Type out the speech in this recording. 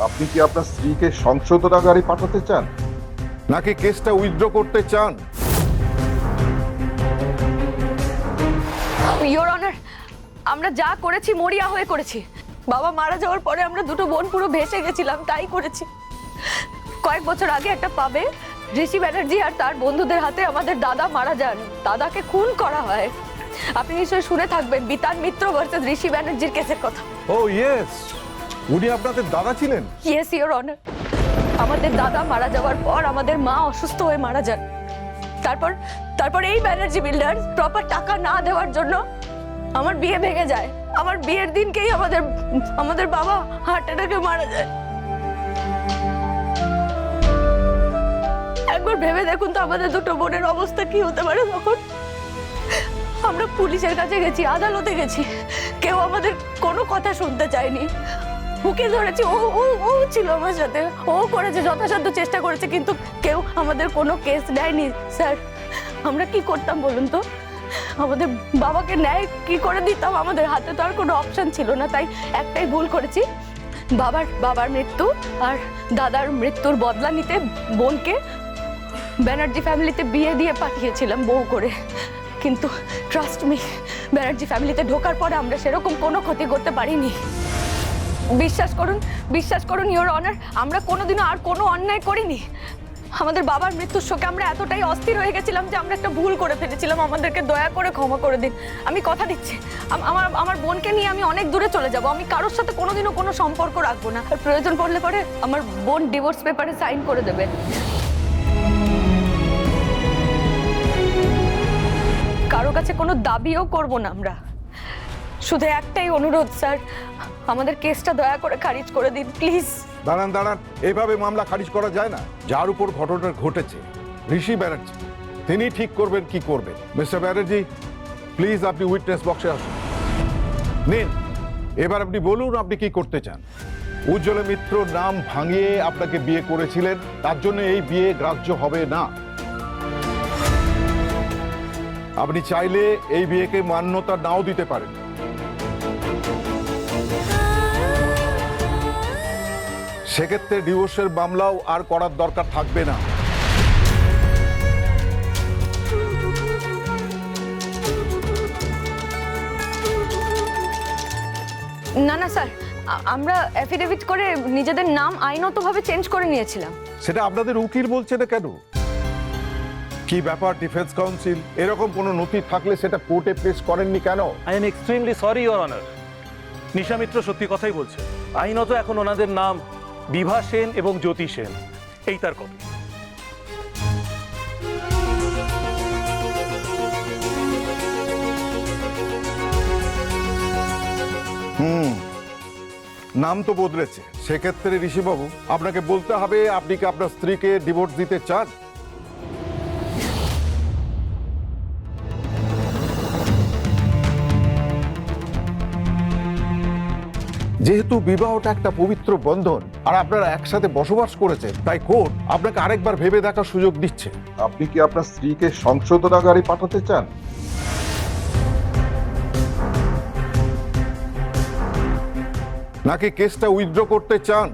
আপনি কি আপনার স্ত্রীকে সংশোধনাগারে পাঠাতে চান, নাকি কেসটা উইথড্র করতে চান? ইওর অনার, আমরা যা করেছি মরিয়া হয়ে করেছি। বাবা মারা যাওয়ার পরে আমরা দুটো বোন পুরো ভেসে গেছিলাম, তাই করেছি। কয়েক বছর আগে একটা পাবে ঋষি ব্যানার্জি আর তার বন্ধুদের হাতে আমাদের দাদা মারা যান, দাদাকে খুন করা হয়। আপনি নিশ্চয়ই শুনে থাকবেন বিতান মিত্র ভার্সেস ঋষি ব্যানার্জির কেসের কথা। ও ইয়েস, উনি আপনাদের দাদা ছিলেন? ইয়েস ইওর অনার, আমাদের দাদা মারা যাওয়ার পর আমাদের মা অসুস্থ হয়ে মারা যান। তারপর তারপর এই ব্যানার্জি বিল্ডার্স প্রপার টাকা না দেওয়ার জন্য আমার বিয়ে ভেঙে যায়। আমার বিয়ের দিনকেই আমাদের বাবা হার্ট অ্যাটাকে মারা যায়। একবার ভেবে দেখুন তো আমাদের দুটো বোনের অবস্থা কি হতে পারে তখন। আমরা পুলিশের কাছে গেছি, আদালতে গেছি, কেউ আমাদের কোনো কথা শুনতে চায়নি। ওকে ধরেছি, ও ও ও ছিল আমার সাথে, ও করেছে, যথাসাধ্য চেষ্টা করেছে, কিন্তু কেউ আমাদের কোনো কেস দেয়নি। স্যার, আমরা কি করতাম বলুন তো? আমাদের বাবাকে ন্যায় কি করে দিতাম? আমাদের হাতে তো আর কোনো অপশন ছিল না। তাই একটাই ভুল করেছি, বাবার মৃত্যু আর দাদার মৃত্যুর বদলা নিতে বোনকে ব্যানার্জি ফ্যামিলিতে বিয়ে দিয়ে পাঠিয়েছিলাম বউ করে। কিন্তু ট্রাস্ট মি, ব্যানার্জি ফ্যামিলিতে ঢোকার পরে আমরা সেরকম কোনো ক্ষতি করতে পারিনি। বিশ্বাস করুন ইওর অনার, আমরা কোনোদিনও আর কোনো অন্যায় করিনি। আমাদের বাবার মৃত্যুর শোকে আমরা এতটাই অস্থির হয়ে গেছিলাম যে আমরা একটা ভুল করে ফেলেছিলাম। আমাদেরকে দয়া করে ক্ষমা করে দিন। আমি কথা দিচ্ছি, আমার বোনকে নিয়ে আমি অনেক দূরে চলে যাব। আমি কারোর সাথে কোনোদিনও কোনো সম্পর্ক রাখবো না। আর প্রয়োজন পড়লে পরে আমার বোন ডিভোর্স পেপারে সাইন করে দেবে। কারো কাছে কোনো দাবিও করব না আমরা। শুধু একটাই অনুরোধ স্যার, আমাদের কেসটা দয়া করে খারিজ করে দিন প্লিজ। দাঁড়ান দাঁড়ান, এইভাবে মামলা খারিজ করা যায় না। যার উপর ঘটনা ঘটেছে ঋষি ব্যানার্জি, তিনি ঠিক করবেন কি করবেন। মিস্টার ব্যানার্জি, প্লিজ আপনি উইটনেস বক্সে আসুন। নিন, এবার আপনি বলুন আপনি কি করতে চান। উজ্জ্বল মিত্র নাম ভাঙিয়ে আপনাকে বিয়ে করেছিলেন, তার জন্য এই বিয়ে গ্রাহ্য হবে না। আপনি চাইলে এই বিয়েকে মান্যতা নাও দিতে পারেন। সেক্ষেত্রে ডিভোর্সের মামলাও আর করার দরকার থাকবে না। না না স্যার, আমরা অ্যাফিডেভিট করে নিজেদের নাম আইনতভাবে চেঞ্জ করে নিয়েছিলাম। সেটা আপনাদের উকিল বলছে না কেন? কি ব্যাপার ডিফেন্স কাউন্সিল, এরকম কোনো নথি থাকলে সেটা কোর্টে পেশ করেননি কেন? I am extremely sorry your honour. Nisha Mitra সত্যি কথাই বলছে। আইনত এখন ওনাদের নাম বিভা সেন এবং জ্যোতি সেন, এই তার কপি। নাম তো বদলেছে। সেক্ষেত্রে ঋষিবাবু, আপনাকে বলতে হবে আপনি কি আপনার স্ত্রীকে ডিভোর্স দিতে চান? যেহেতু বিবাহটা একটা পবিত্র বন্ধন আর আপনারা একসাথে বসবাস করেছেন, তাই কোর্ট আপনাকে আরেকবার ভেবে দেখার সুযোগ দিচ্ছে। আপনি কি আপনার স্ত্রীকে সংশোধনাগারে পাঠাতে চান, নাকি কেসটা উইথড্র করতে চান?